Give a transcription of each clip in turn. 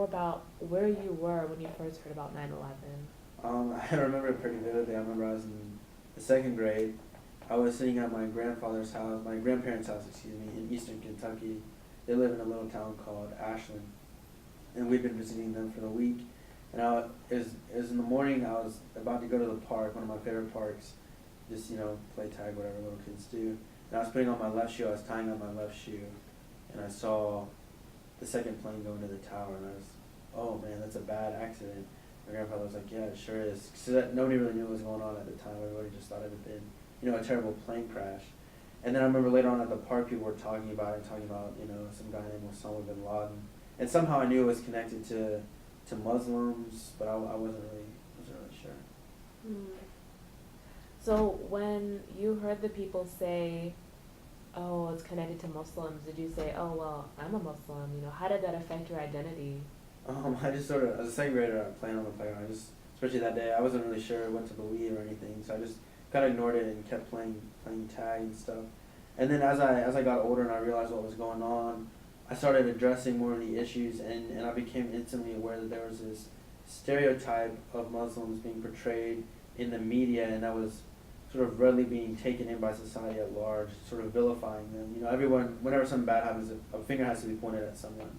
more about where you were when you first heard about 9/11? I remember it pretty vividly. I remember I was in the second grade. I was sitting at my grandfather's house, my grandparents' house, excuse me, in eastern Kentucky. They live in a little town called Ashland, and we'd been visiting them for the week. And it was in the morning. I was about to go to the park, one of my favorite parks, just play tag, whatever little kids do. And I was putting on my left shoe. I was tying on my left shoe, and I saw the second plane go into the tower, and I was, oh man, that's a bad accident. My grandfather was like, yeah, it sure is. So nobody really knew what was going on at the time. Everybody just thought it had been, a terrible plane crash. And then I remember later on at the park, people were talking about some guy named Osama bin Laden. And somehow I knew it was connected to Muslims, but I wasn't really sure. Mm. So when you heard the people say, oh, it's connected to Muslims, did you say, oh, well, I'm a Muslim? How did that affect your identity? I just sort of, as a second grader, playing on the playground, especially that day, I wasn't really sure what to believe or anything, so I just kind of ignored it and kept playing tag and stuff. And then as I got older and I realized what was going on, I started addressing more of the issues, and I became instantly aware that there was this stereotype of Muslims being portrayed in the media, and that was sort of readily being taken in by society at large, sort of vilifying them. Everyone, whenever something bad happens, a finger has to be pointed at someone.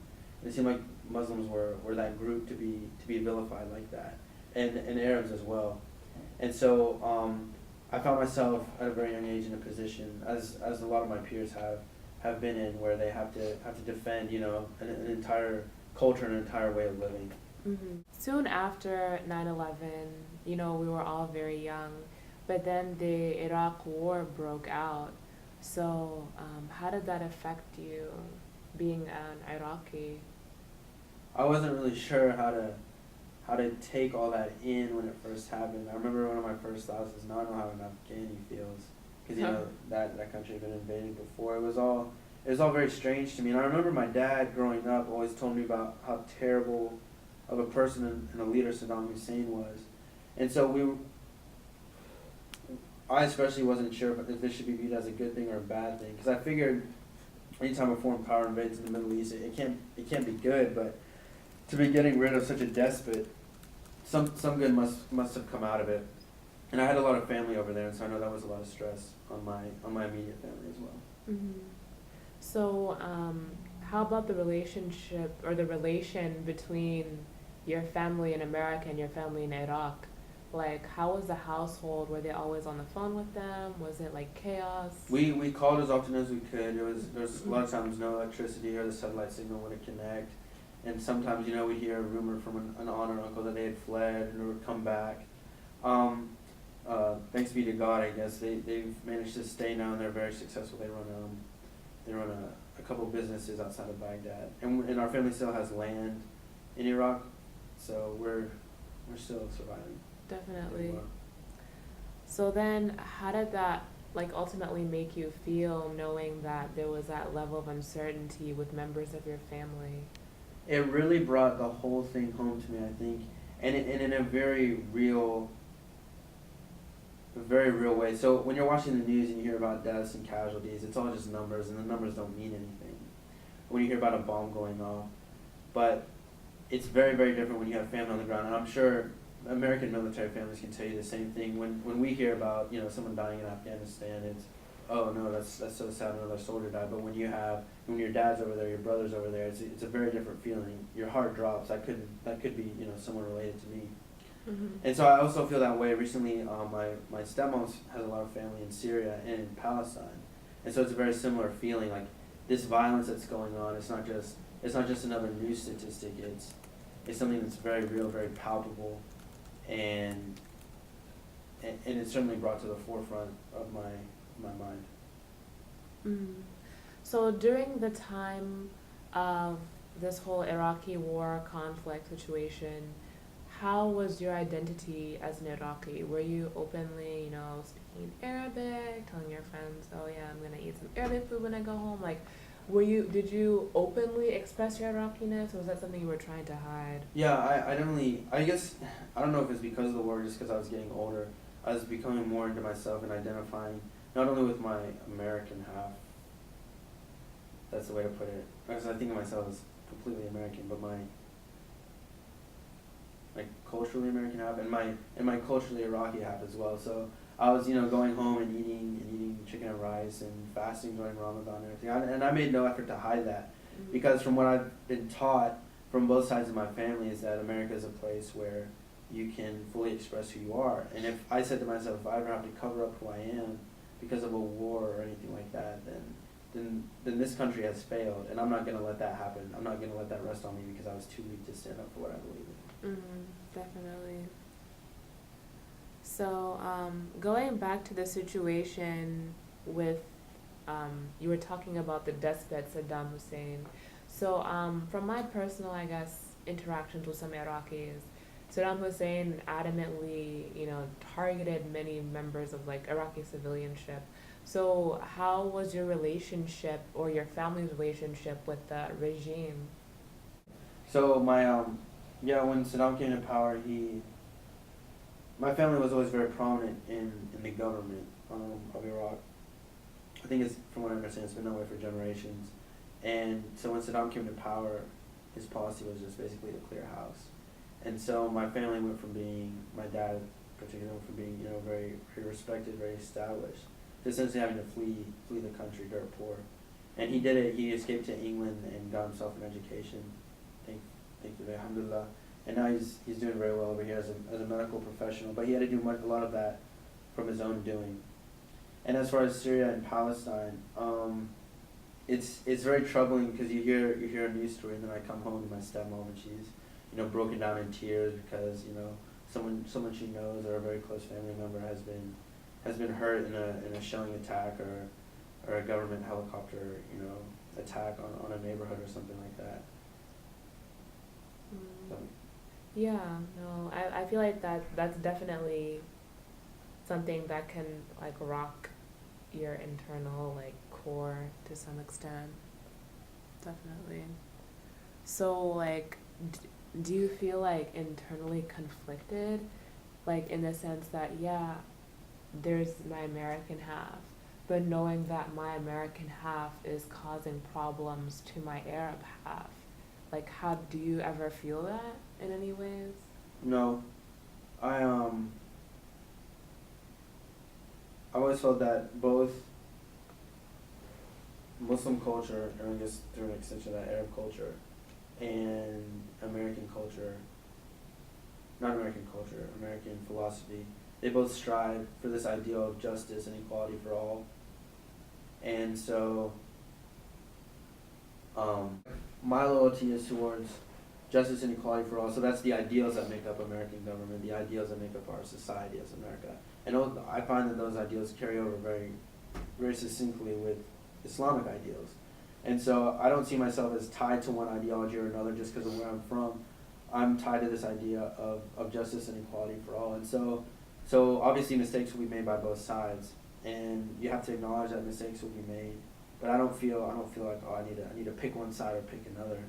And it seemed like Muslims were that group to be vilified like that, and Arabs as well. And so I found myself at a very young age in a position, as a lot of my peers have been in, where they have to defend an entire culture, an entire way of living. Mm-hmm. Soon after 9/11, we were all very young, but then the Iraq War broke out. So how did that affect you, being an Iraqi? I wasn't really sure how to take all that in when it first happened. I remember one of my first thoughts was, now I know how an Afghani feels, because that country had been invaded before. It was all very strange to me. And I remember my dad growing up always told me about how terrible of a person and a leader Saddam Hussein was. And so I especially wasn't sure if this should be viewed as a good thing or a bad thing, because I figured anytime a foreign power invades in the Middle East, it can't be good. But to be getting rid of such a despot, some good must have come out of it. And I had a lot of family over there, and so I know that was a lot of stress on my immediate family as well. Mm-hmm. So how about the relationship or the relation between your family in America and your family in Iraq? Like, how was the household? Were they always on the phone with them? Was it like chaos? We called as often as we could. There was a lot of times no electricity, or the satellite signal wouldn't connect. And sometimes, we'd hear a rumor from an aunt or uncle that they had fled and would come back. Thanks be to God, I guess they've managed to stay now, and they're very successful. They run a couple businesses outside of Baghdad, and our family still has land in Iraq, so we're still surviving. Definitely. So then, how did that ultimately make you feel, knowing that there was that level of uncertainty with members of your family? It really brought the whole thing home to me, I think, and in a very real way. So when you're watching the news and you hear about deaths and casualties, it's all just numbers, and the numbers don't mean anything when you hear about a bomb going off. But it's very, very different when you have family on the ground, and I'm sure American military families can tell you the same thing. When we hear about someone dying in Afghanistan, it's, oh no, that's so sad, another soldier died. But when your dad's over there, your brother's over there, it's a very different feeling. Your heart drops. That could be someone related to me. Mm-hmm. And so I also feel that way. Recently, my stepmom has a lot of family in Syria and in Palestine, and so it's a very similar feeling. Like, this violence that's going on, it's not just another news statistic. It's something that's very real, very palpable, and it's certainly brought to the forefront of my mind. Mm. So during the time of this whole Iraqi war conflict situation, how was your identity as an Iraqi? Were you openly, speaking Arabic, telling your friends, oh yeah, I'm gonna eat some Arabic food when I go home? Like, did you openly express your Iraqiness, or was that something you were trying to hide? Yeah, I guess, I don't know if it's because of the war, just because I was getting older. I was becoming more into myself and identifying not only with my American half, that's the way to put it, because I think of myself as completely American, but like culturally American half and my culturally Iraqi half as well. So I was, going home and eating chicken and rice and fasting during Ramadan and everything. And I made no effort to hide that, because from what I've been taught from both sides of my family is that America is a place where you can fully express who you are. And if I said to myself, if I ever have to cover up who I am because of a war or anything like that, then this country has failed, and I'm not going to let that happen. I'm not going to let that rest on me because I was too weak to stand up for what I believe in. Definitely. So, going back to the situation with, you were talking about the despot Saddam Hussein. So, from my personal, I guess, interactions with some Iraqis, Saddam Hussein adamantly, targeted many members of like Iraqi civilianship. So, how was your relationship or your family's relationship with the regime? So when Saddam came to power, my family was always very prominent in the government of Iraq. I think from what I understand, it's been that way for generations. And so when Saddam came to power, his policy was just basically to clear house. And so my family went from being, my dad particularly went from being, very, very respected, very established, to essentially having to flee the country dirt poor. And he did it. He escaped to England and got himself an education. Thankfully, alhamdulillah. And now he's doing very well over here as a medical professional. But he had to do a lot of that from his own doing. And as far as Syria and Palestine, it's very troubling because you hear a news story, and then I come home to my stepmom and she's broken down in tears because someone she knows or a very close family member has been hurt in a shelling attack or a government helicopter attack on a neighborhood or something like that. So. Yeah, no, I feel like that's definitely something that can like rock your internal like core to some extent. Definitely. So like, do you feel like internally conflicted, like in the sense that there's my American half, but knowing that my American half is causing problems to my Arab half? Like, how do you ever feel that in any ways? No, I always felt that both Muslim culture, and I guess through an extension of that Arab culture, and American culture, not American culture, American philosophy, they both strive for this ideal of justice and equality for all. And so, my loyalty is towards justice and equality for all. So that's the ideals that make up American government, the ideals that make up our society as America. And I find that those ideals carry over very, very succinctly with Islamic ideals. And so I don't see myself as tied to one ideology or another just because of where I'm from. I'm tied to this idea of justice and equality for all. And so obviously mistakes will be made by both sides, and you have to acknowledge that mistakes will be made. But I don't feel like I need to pick one side or pick another.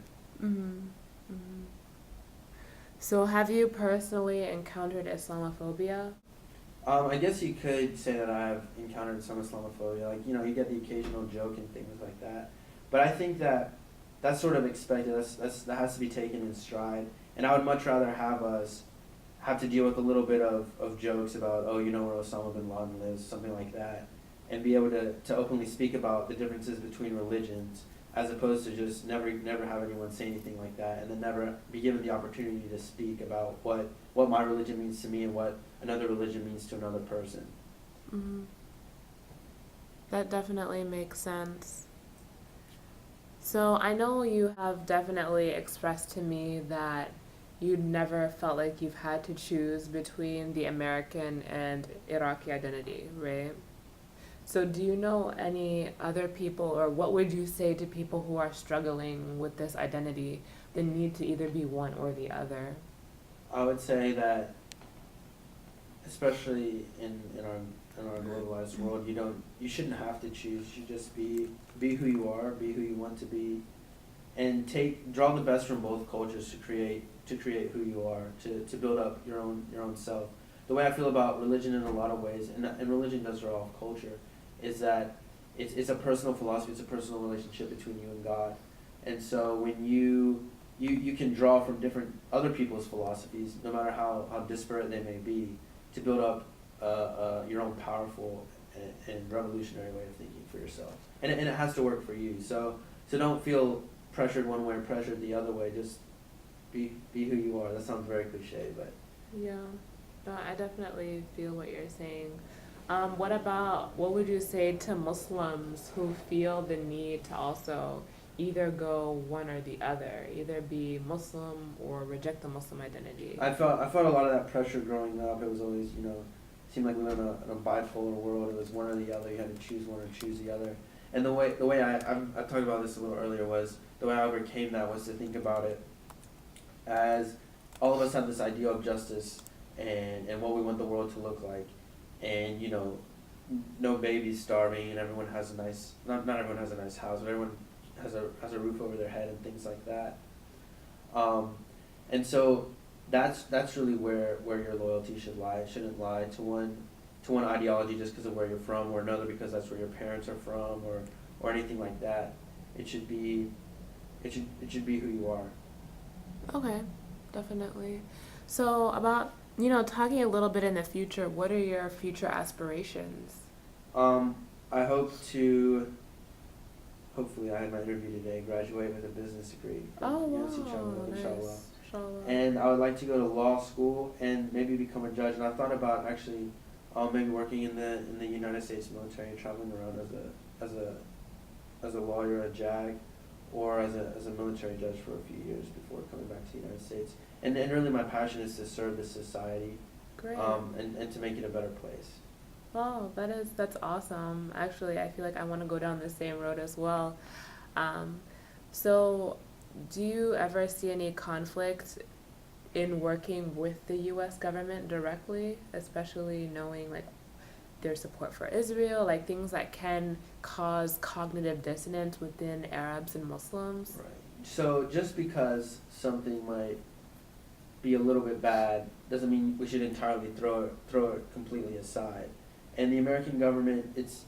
So have you personally encountered Islamophobia? I guess you could say that I have encountered some Islamophobia. Like, you get the occasional joke and things like that. But I think that that's sort of expected. That has to be taken in stride. And I would much rather have us have to deal with a little bit of jokes about, where Osama bin Laden lives, something like that, and be able to openly speak about the differences between religions, as opposed to just never have anyone say anything like that, and then never be given the opportunity to speak about what my religion means to me and what another religion means to another person. That definitely makes sense. So I know you have definitely expressed to me that you never felt like you've had to choose between the American and Iraqi identity, right? So do you know any other people, or what would you say to people who are struggling with this identity, the need to either be one or the other? I would say that, especially in our globalized world, you shouldn't have to choose. You should just be who you are, be who you want to be, and draw the best from both cultures to create who you are, to build up your own self. The way I feel about religion in a lot of ways, and religion does draw off culture, is that it's a personal philosophy, it's a personal relationship between you and God. And so when you you can draw from different other people's philosophies, no matter how disparate they may be, to build up your own powerful and revolutionary way of thinking for yourself. And it has to work for you. So don't feel pressured one way or pressured the other way. Just be who you are. That sounds very cliche, but Yeah, no, I definitely feel what you're saying. What would you say to Muslims who feel the need to also either go one or the other, either be Muslim or reject the Muslim identity? I felt a lot of that pressure growing up. It was always, seemed like we live in a bipolar world. It was one or the other. You had to choose one or choose the other. And the way I talked about this a little earlier was the way I overcame that was to think about it as all of us have this ideal of justice and what we want the world to look like, and no babies starving, and everyone has a nice not everyone has a nice house, but everyone has a roof over their head and things like that. And so that's really where your loyalty should lie. It shouldn't lie to one ideology just because of where you're from, or another because that's where your parents are from, or anything like that. It should be who you are. Okay, definitely. So about, talking a little bit in the future, what are your future aspirations? I hope to, hopefully I had my interview today, graduate with a business degree from Oh, UNC wow, Charlotte, inshallah. nice. Inshallah. And I would like to go to law school and maybe become a judge. And I thought about actually maybe working in the United States military, traveling around as a lawyer, a JAG, or as a military judge for a few years before coming back to the United States. And really my passion is to serve the society, Great. and to make it a better place. Wow, that's awesome. Actually, I feel like I want to go down the same road as well. So do you ever see any conflict in working with the U.S. government directly, especially knowing like their support for Israel, like things that can cause cognitive dissonance within Arabs and Muslims? Right. So just because something might be a little bit bad doesn't mean we should entirely throw it completely aside. And the American government, it's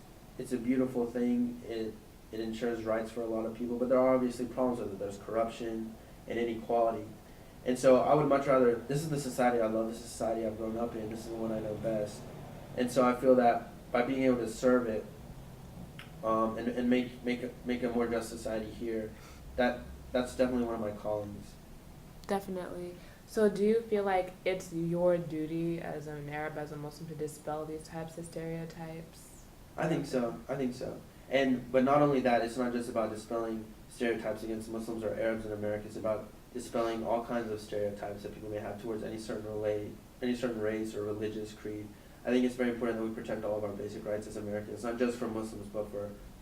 a beautiful thing. It ensures rights for a lot of people, but there are obviously problems with it. There's corruption and inequality. And so I would much rather, this is the society I love, this is the society I've grown up in, this is the one I know best. And so I feel that by being able to serve it, and make a more just society here, that's definitely one of my callings. Definitely. So do you feel like it's your duty as an Arab, as a Muslim, to dispel these types of stereotypes? I think so. But not only that, it's not just about dispelling stereotypes against Muslims or Arabs in America. It's about dispelling all kinds of stereotypes that people may have towards any certain race or religious creed. I think it's very important that we protect all of our basic rights as Americans, not just for Muslims, but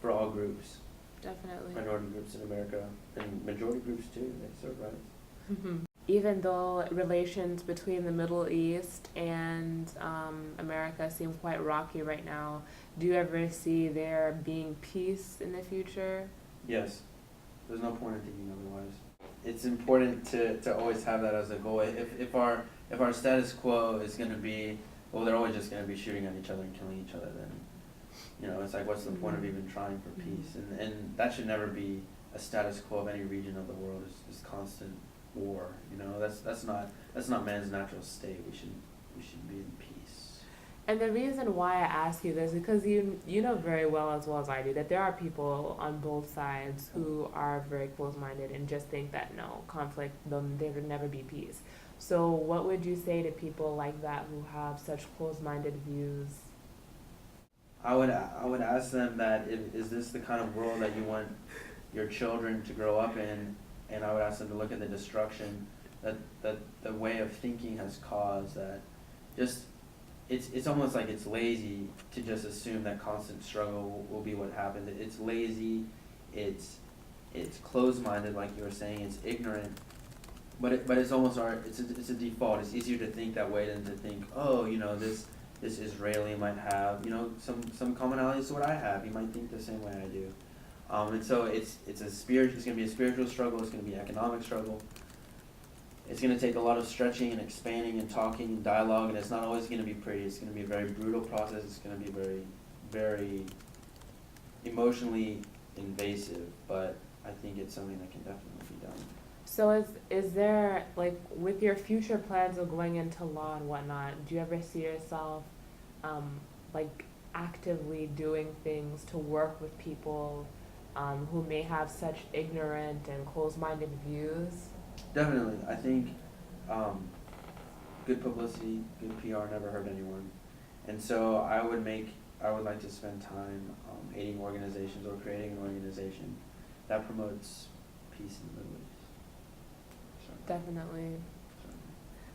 for all groups. Definitely. Minority groups in America, and majority groups too, they serve rights. Even though relations between the Middle East and America seem quite rocky right now, do you ever see there being peace in the future? Yes. There's no point in thinking otherwise. It's important to always have that as a goal. If our status quo is going to be, well, they're always just going to be shooting at each other and killing each other, then, it's like, what's the point of even trying for peace? And that should never be a status quo of any region of the world, is constant war. That's not man's natural state. We should be in peace. And the reason why I ask you this is because you know very well as I do that there are people on both sides who are very close-minded and just think that no, conflict, there would never be peace. So what would you say to people like that who have such close-minded views? I would ask them that, is this the kind of world that you want your children to grow up in? And I would ask them to look at the destruction that the way of thinking has caused. That just it's almost like it's lazy to just assume that constant struggle will be what happens. It's lazy, it's closed-minded, like you were saying. It's ignorant, but it's almost it's a default. It's easier to think that way than to think, this Israeli might have some commonalities to what I have. He might think the same way I do. And so it's going to be a spiritual struggle. It's going to be an economic struggle. It's going to take a lot of stretching and expanding and talking and dialogue, and it's not always going to be pretty. It's going to be a very brutal process. It's going to be very, very emotionally invasive, but I think it's something that can definitely be done. So is there like with your future plans of going into law and whatnot, do you ever see yourself um, like actively doing things to work with people who may have such ignorant and closed-minded views? Definitely, I think um, good publicity, good PR never hurt anyone, and so I would like to spend time aiding organizations or creating an organization that promotes peace in the Middle East. So, Definitely. so.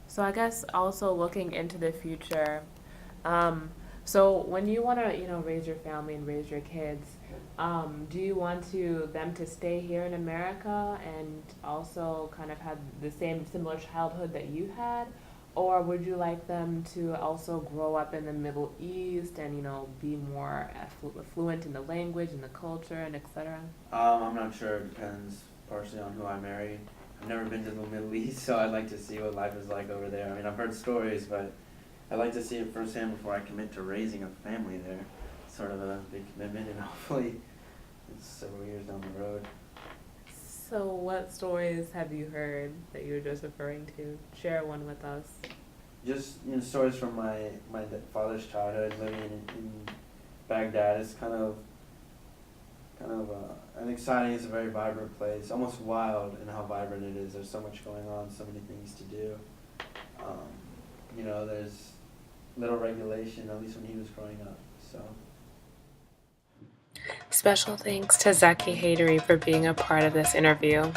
So I guess also looking into the future, um, so when you want to, raise your family and raise your kids, do you want them to stay here in America and also kind of have the same similar childhood that you had, or would you like them to also grow up in the Middle East and be more fluent in the language and the culture and etc.? I'm not sure. It depends partially on who I marry. I've never been to the Middle East, so I'd like to see what life is like over there. I mean, I've heard stories, but I'd like to see it firsthand before I commit to raising a family there. It's sort of a big commitment, and hopefully it's several years down the road. So what stories have you heard that you were just referring to? Share one with us. Just stories from my father's childhood living in Baghdad. It's kind of an exciting. It's a very vibrant place, almost wild in how vibrant it is. There's so much going on, so many things to do. There's little regulation, at least when he was growing up. So. Special thanks to Zaki Hadery for being a part of this interview.